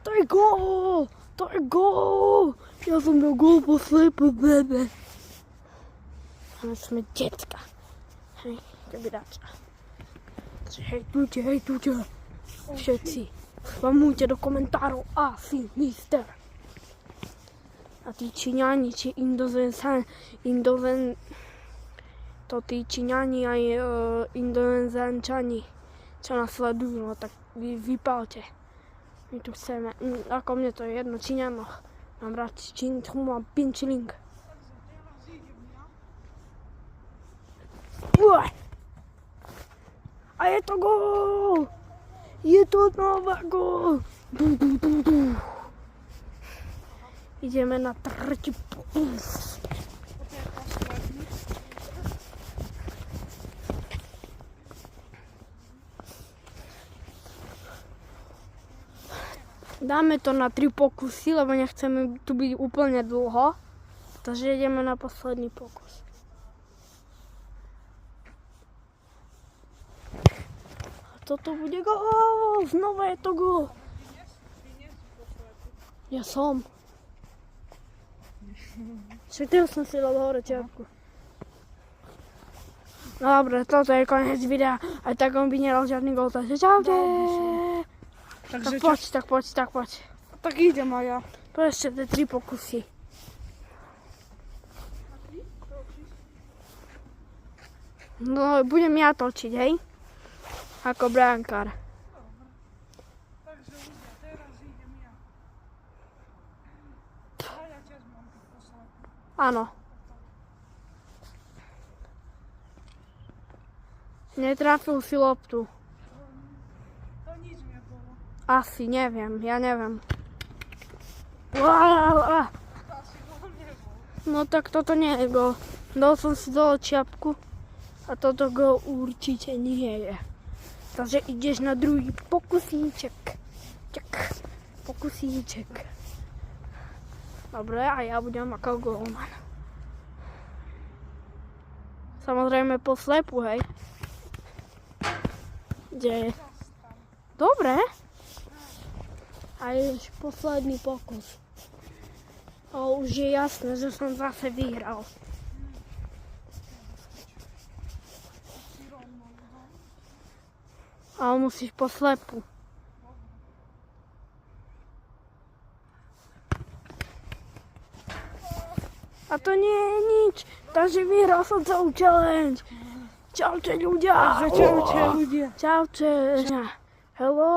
To je gól! To je gól! Ja som dal gól po slepe bebe. Ale sme decka. Hej, kabiráča. Hejtujte. Všetci. Spamujte do komentárov asi mister. A tí Číňani, či to tí Číňani aj Indonezánčani, čo nás sledujú, no tak vy vypálte. My tu chceme, ako mne to je jedno, Číňano. Mám rád Číňcu, mám pinčiling. A je to gól! Je to znova gól! Ideme na tretí pokus. Dáme to na 3 pokusy, lebo nechceme tu byť úplne dlho. Takže ideme na posledný pokus. A toto bude gól! Znova je to gól! Ja som. Však teraz som si dal hore čiapku. No dobre, toto je koniec videa. Aj tak on by nedal žiadny gól, takže čaute! Tak poď. Tak idem aj ja. To ešte tie 3 pokusy. No, budem ja točiť, hej? Ako brankár. Takže ľudia, teraz idem ja. A ja ťa mám tu poslať. Áno. Netrafil si loptu. To nič nebolo. Asi, neviem, ja neviem. To asi gól nebol. No tak toto nie je gól. Dal som si dole čiapku a toto gól určite nie je. Takže ideš na druhý pokusíček. Pokusíček. Dobre, a ja budem ako gólman. Samozrejme po slepu, hej. Kde je? Dobre. A je posledný pokus. A už je jasné, že som zase vyhral. Ale musíš po slepu. A to nie je nič. Takže vyhral som celú challenge. Čaute ľudia. Takže čaute ľudia. Čaute. Hello.